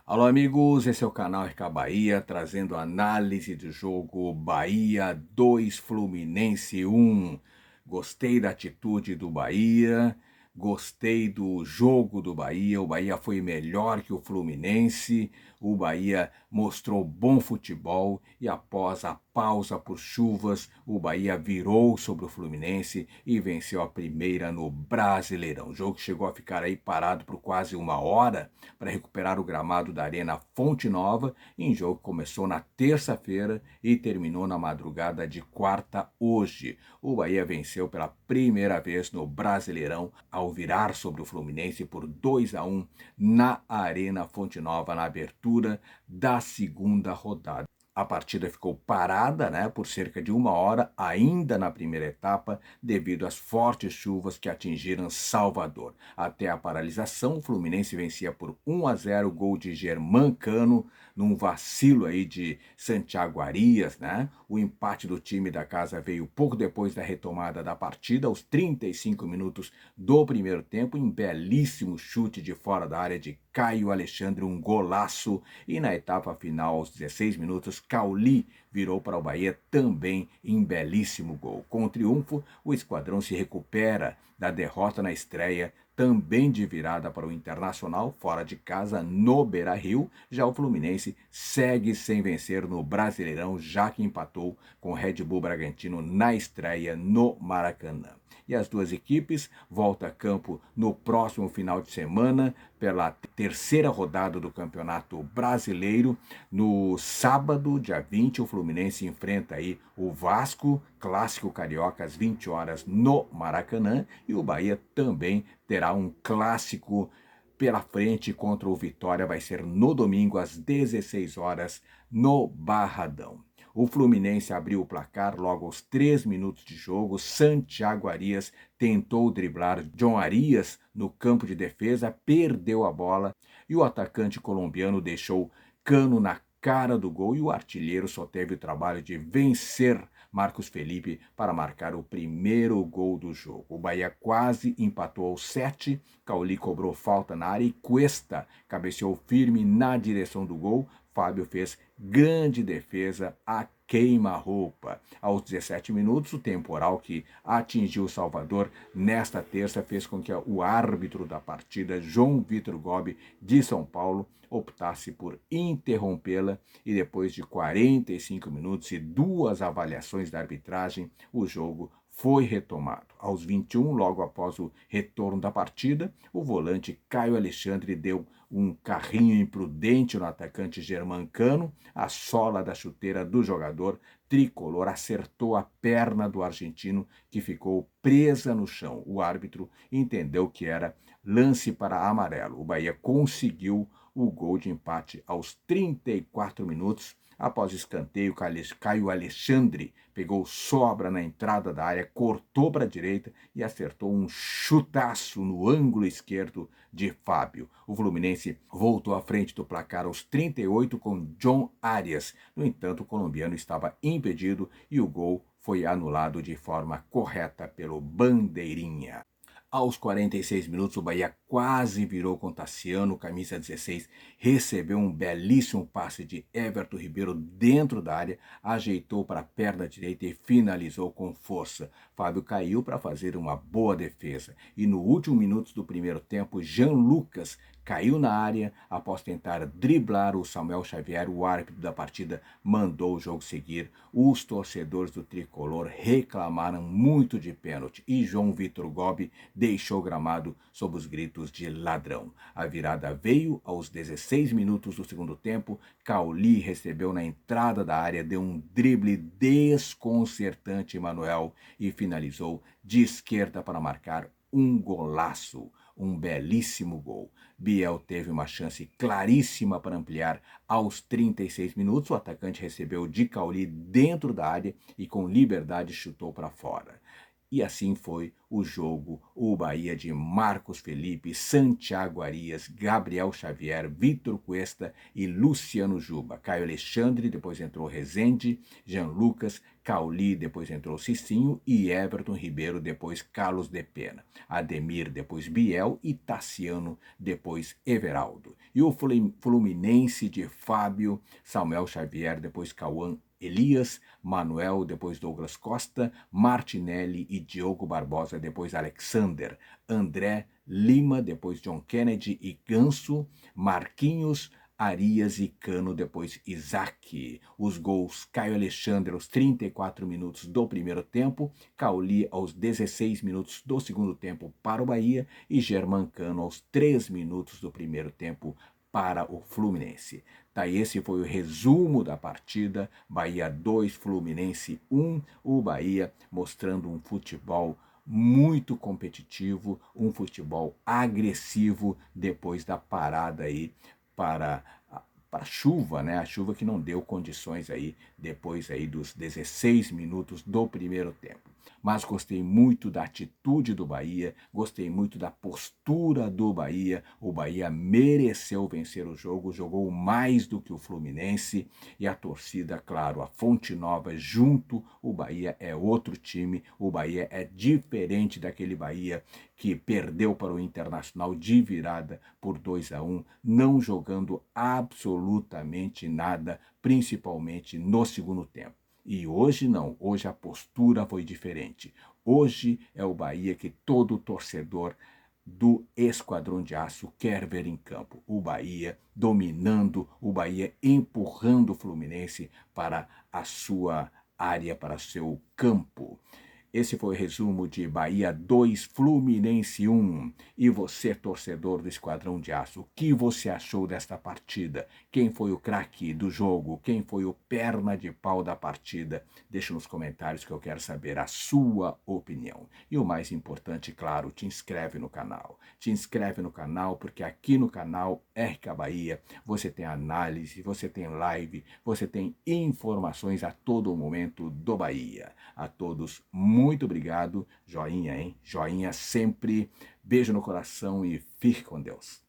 Alô, amigos, esse é o canal RK Bahia, trazendo análise do jogo Bahia 2, Fluminense 1. Gostei da atitude do Bahia, gostei do jogo do Bahia. O Bahia foi melhor que o Fluminense, o Bahia mostrou bom futebol e após a pausa por chuvas, o Bahia virou sobre o Fluminense e venceu a primeira no Brasileirão. O jogo chegou a ficar aí parado por quase uma hora para recuperar o gramado da Arena Fonte Nova, em jogo que começou na terça-feira e terminou na madrugada de quarta hoje. O Bahia venceu pela primeira vez no Brasileirão ao virar sobre o Fluminense por 2-1 na Arena Fonte Nova na abertura da segunda rodada. A partida ficou parada, por cerca de uma hora, ainda na primeira etapa, devido às fortes chuvas que atingiram Salvador. Até a paralisação, o Fluminense vencia por 1-0, gol de Germancano, num vacilo aí de Santiago Arias, O empate do time da casa veio pouco depois da retomada da partida, aos 35 minutos do primeiro tempo, em belíssimo chute de fora da área de Caio Alexandre, um golaço, e na etapa final, aos 16 minutos, Cauli virou para o Bahia também em belíssimo gol. Com o triunfo, o esquadrão se recupera da derrota na estreia, também de virada para o Internacional, fora de casa, no Beira-Rio. Já o Fluminense segue sem vencer no Brasileirão, já que empatou com o Red Bull Bragantino na estreia no Maracanã. E as duas equipes voltam a campo no próximo final de semana pela terceira rodada do Campeonato Brasileiro. No sábado, dia 20, o Fluminense enfrenta aí o Vasco, clássico carioca, às 20 horas no Maracanã, e o Bahia também terá um clássico pela frente contra o Vitória, vai ser no domingo às 16 horas no Barradão. O Fluminense abriu o placar logo aos 3 minutos de jogo. Santiago Arias tentou driblar John Arias no campo de defesa, perdeu a bola e o atacante colombiano deixou Cano na cara do gol, e o artilheiro só teve o trabalho de vencer Marcos Felipe para marcar o primeiro gol do jogo. O Bahia quase empatou aos 7, Cauli cobrou falta na área e Cuesta cabeceou firme na direção do gol. Fábio fez grande defesa a queima-roupa. Aos 17 minutos, o temporal que atingiu Salvador nesta terça fez com que o árbitro da partida, João Vitor Gobi, de São Paulo, optasse por interrompê-la, e depois de 45 minutos e duas avaliações da arbitragem, o jogo foi retomado. Aos 21, logo após o retorno da partida, o volante Caio Alexandre deu um carrinho imprudente no atacante Germancano. A sola da chuteira do jogador tricolor acertou a perna do argentino, que ficou presa no chão. O árbitro entendeu que era lance para amarelo. O Bahia conseguiu o gol de empate aos 34 minutos. Após escanteio, Caio Alexandre pegou sobra na entrada da área, cortou para a direita e acertou um chutaço no ângulo esquerdo de Fábio. O Fluminense voltou à frente do placar aos 38 com John Arias. No entanto, o colombiano estava impedido e o gol foi anulado de forma correta pelo Bandeirinha. Aos 46 minutos, o Bahia quase virou com Tassiano, camisa 16, recebeu um belíssimo passe de Everton Ribeiro dentro da área, ajeitou para a perna direita e finalizou com força. Fábio caiu para fazer uma boa defesa. E no último minuto do primeiro tempo, Jean Lucas caiu na área após tentar driblar o Samuel Xavier. O árbitro da partida mandou o jogo seguir. Os torcedores do tricolor reclamaram muito de pênalti e João Vitor Gobi deixou o gramado sob os gritos de ladrão. A virada veio aos 16 minutos do segundo tempo. Cauli recebeu na entrada da área, deu um drible desconcertante em Manuel e finalizou de esquerda para marcar um golaço, um belíssimo gol. Biel teve uma chance claríssima para ampliar aos 36 minutos. O atacante recebeu de Cauli dentro da área e com liberdade chutou para fora. E assim foi o jogo, o Bahia de Marcos Felipe, Santiago Arias, Gabriel Xavier, Vitor Cuesta e Luciano Juba. Caio Alexandre, depois entrou Rezende, Jean Lucas, Cauli, depois entrou Cicinho e Everton Ribeiro, depois Carlos de Pena. Ademir, depois Biel e Tassiano, depois Everaldo. E o Fluminense de Fábio, Samuel Xavier, depois Cauã Elias, Manuel, depois Douglas Costa, Martinelli e Diogo Barbosa, depois Alexander, André, Lima, depois John Kennedy e Ganso, Marquinhos, Arias e Cano, depois Isaac. Os gols: Caio Alexandre aos 34 minutos do primeiro tempo, Cauli aos 16 minutos do segundo tempo para o Bahia e Germán Cano aos 3 minutos do primeiro tempo para o Fluminense. Tá, esse foi o resumo da partida, Bahia 2, Fluminense 1, o Bahia mostrando um futebol muito competitivo, um futebol agressivo depois da parada aí para a chuva, né? A chuva que não deu condições aí depois aí dos 16 minutos do primeiro tempo. Mas gostei muito da atitude do Bahia, gostei muito da postura do Bahia. O Bahia mereceu vencer o jogo, jogou mais do que o Fluminense e a torcida, claro, a Fonte Nova junto. O Bahia é outro time, o Bahia é diferente daquele Bahia que perdeu para o Internacional de virada por 2-1, não jogando absolutamente nada, principalmente no segundo tempo. E hoje não, hoje a postura foi diferente. Hoje é o Bahia que todo torcedor do Esquadrão de Aço quer ver em campo. O Bahia dominando, o Bahia empurrando o Fluminense para a sua área, para seu campo. Esse foi o resumo de Bahia 2, Fluminense 1. E você, torcedor do Esquadrão de Aço, o que você achou desta partida? Quem foi o craque do jogo? Quem foi o perna de pau da partida? Deixa nos comentários que eu quero saber a sua opinião. E o mais importante, claro, te inscreve no canal. Te inscreve no canal porque aqui no canal RK Bahia você tem análise, você tem live, você tem informações a todo momento do Bahia. A todos, muito obrigado. Joinha, hein? Joinha sempre. Beijo no coração e fique com Deus.